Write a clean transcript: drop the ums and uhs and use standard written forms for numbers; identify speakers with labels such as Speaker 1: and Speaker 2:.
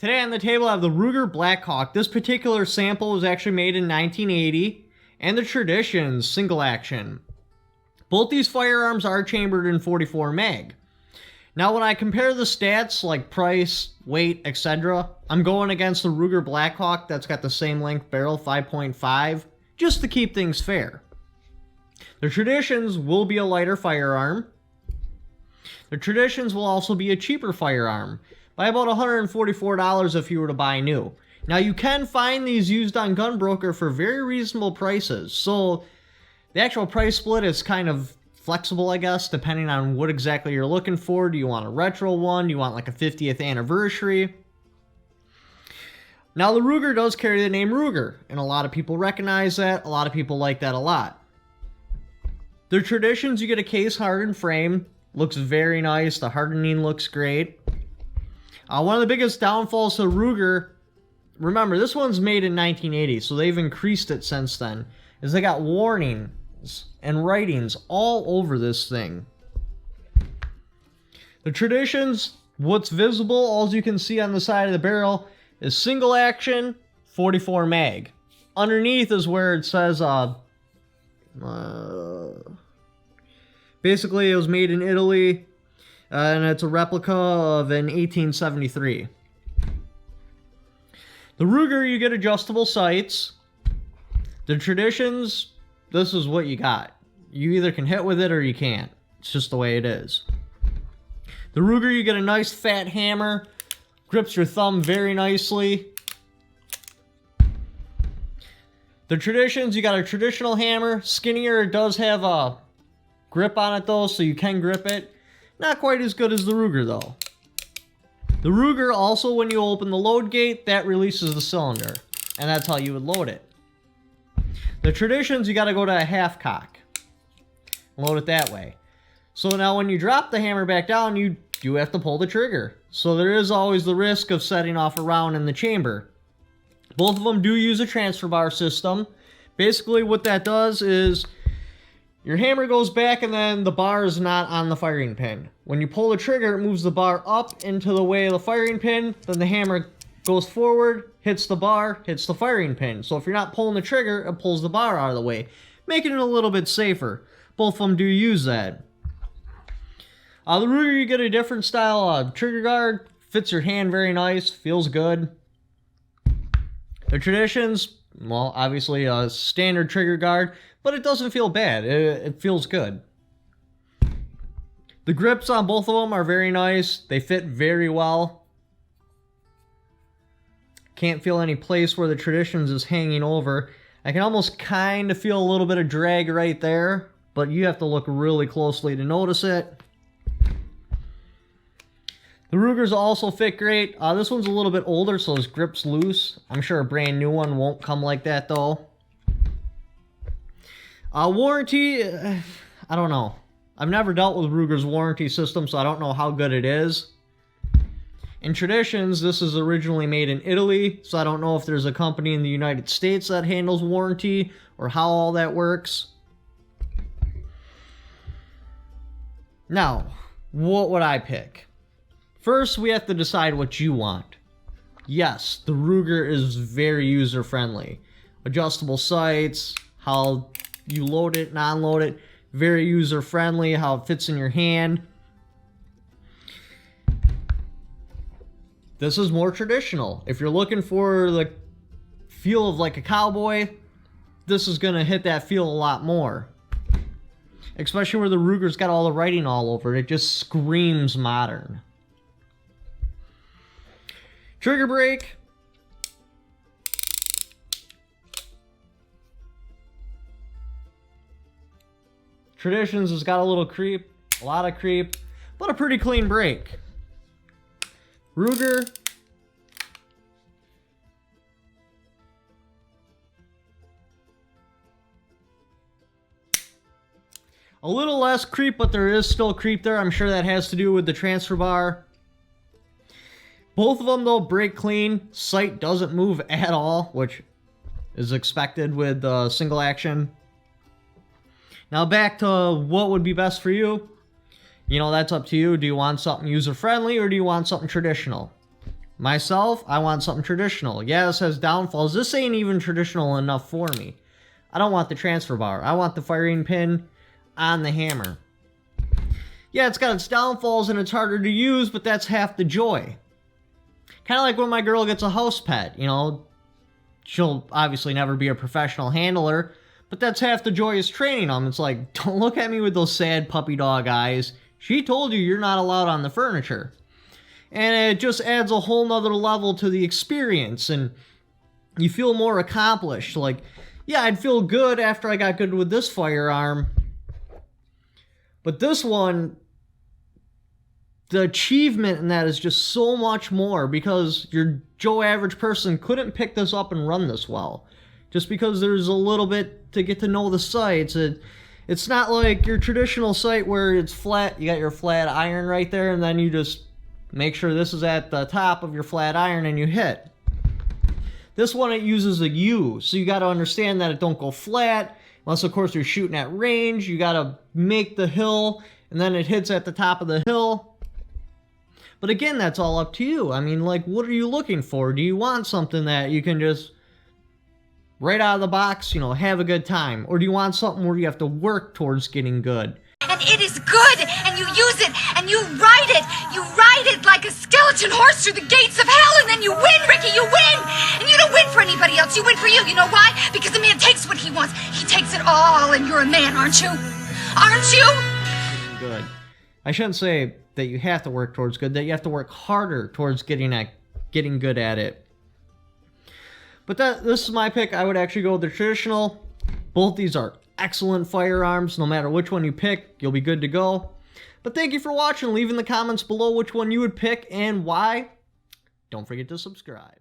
Speaker 1: Today on the table I have the Ruger Blackhawk. This particular sample was actually made in 1980, and the Traditions single action. Both these firearms are chambered in 44 mag. Now when I compare the stats like price, weight, etc., I'm going against the Ruger Blackhawk that's got the same length barrel, 5.5, just to keep things fair. The Traditions will be a lighter firearm. The Traditions will also be a cheaper firearm, by about $144 if you were to buy new. Now you can find these used on Gunbroker for very reasonable prices, so the actual price split is kind of flexible, I guess, depending on what exactly you're looking for. Do you want a retro one? Do you want like a 50th anniversary? Now the Ruger does carry the name Ruger, and a lot of people recognize that. A lot of people like that a lot. The Traditions, you get a case hardened frame. Looks very nice. The hardening looks great. One of the biggest downfalls to Ruger, remember this one's made in 1980, so they've increased it since then, is they got warnings and writings all over this thing. The Traditions, what's visible, all you can see on the side of the barrel, is single action, 44 mag. Underneath is where it says, basically it was made in Italy, and it's a replica of an 1873. The Ruger, you get adjustable sights. The Traditions, this is what you got. You either can hit with it or you can't. It's just the way it is. The Ruger, you get a nice fat hammer. Grips your thumb very nicely. The Traditions, you got a traditional hammer. Skinnier, it does have a grip on it though, so you can grip it. Not quite as good as the Ruger though. The Ruger also, when you open the load gate, that releases the cylinder. And that's how you would load it. The Traditions, you gotta go to a half cock. Load it that way. So now when you drop the hammer back down, you do have to pull the trigger. So there is always the risk of setting off a round in the chamber. Both of them do use a transfer bar system. Basically what that does is your hammer goes back and then the bar is not on the firing pin. When you pull the trigger, it moves the bar up into the way of the firing pin. Then the hammer goes forward, hits the bar, hits the firing pin. So if you're not pulling the trigger, it pulls the bar out of the way, making it a little bit safer. Both of them do use that. The Ruger, you get a different style trigger guard. Fits your hand very nice, feels good. The Traditions, well, obviously a standard trigger guard, but it doesn't feel bad. It feels good. The grips on both of them are very nice. They fit very well. Can't feel any place where the Traditions is hanging over. I can almost kind of feel a little bit of drag right there, but you have to look really closely to notice it. The Rugers also fit great. This one's a little bit older, so his grip's loose. I'm sure a brand new one won't come like that, though. Warranty, I don't know. I've never dealt with Ruger's warranty system, so I don't know how good it is. In Traditions, this is originally made in Italy, so I don't know if there's a company in the United States that handles warranty, or how all that works. Now, what would I pick? First, we have to decide what you want. Yes, the Ruger is very user-friendly. Adjustable sights, how you load it, non-load it, very user-friendly, how it fits in your hand. This is more traditional. If you're looking for the feel of like a cowboy, this is going to hit that feel a lot more. Especially where the Ruger's got all the writing all over it. It just screams modern. Trigger brake. Traditions has got a little creep, a lot of creep, but a pretty clean brake. Ruger. A little less creep, but there is still creep there. I'm sure that has to do with the transfer bar. Both of them, though, brake clean. Sight doesn't move at all, which is expected with single action. Now back to what would be best for you. You know, that's up to you. Do you want something user-friendly or do you want something traditional? Myself, I want something traditional. Yeah, this has downfalls. This ain't even traditional enough for me. I don't want the transfer bar. I want the firing pin on the hammer. Yeah, it's got its downfalls and it's harder to use, but that's half the joy. Kind of like when my girl gets a house pet, you know. She'll obviously never be a professional handler, but that's half the joy is training them. It's like, don't look at me with those sad puppy dog eyes. She told you you're not allowed on the furniture. And it just adds a whole nother level to the experience, and you feel more accomplished. Like, yeah, I'd feel good after I got good with this firearm, but this one, the achievement in that is just so much more, because your Joe average person couldn't pick this up and run this well. Just because there's a little bit to get to know the sights. It's not like your traditional sight where it's flat, you got your flat iron right there, and then you just make sure this is at the top of your flat iron and you hit. This one, it uses a U, so you got to understand that it don't go flat, unless of course you're shooting at range. You got to make the hill, and then it hits at the top of the hill. But again, that's all up to you. I mean, like, what are you looking for? Do you want something that you can just, right out of the box, you know, have a good time? Or do you want something where you have to work towards getting good?
Speaker 2: And it is good, and you use it, and you ride it. You ride it like a skeleton horse through the gates of hell, and then you win, Ricky, you win! And you don't win for anybody else, you win for you. You know why? Because the man takes what he wants. He takes it all, and you're a man, aren't you? Aren't you?
Speaker 1: Good. I shouldn't say that you have to work towards good, that you have to work harder towards getting good at it. But this is my pick. I would actually go with the traditional. Both these are excellent firearms. No matter which one you pick, you'll be good to go. But thank you for watching. Leave in the comments below which one you would pick and why. Don't forget to subscribe.